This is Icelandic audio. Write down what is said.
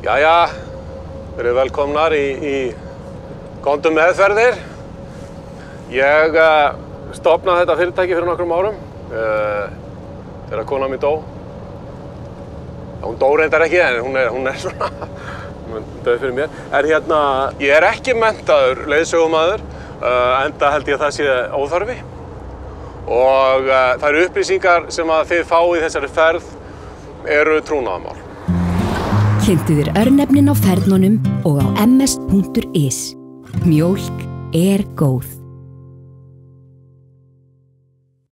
Jæja, verið velkomnar í Komdu meðferðir. Ég stofnaði þetta fyrirtæki fyrir nokkrum árum þegar kona mín dó. Hún dó reyndar ekki, en hún er svona döð fyrir mér. En ég er ekki menntaður leiðsögumaður, enda held ég að það sé óþarfi. Og þær upplýsingar sem að þið fáið í þessari ferð eru trúnaðarmál. Kynntu þér örnefnin á ferðnunum og á ms.is. Mjólk er góð.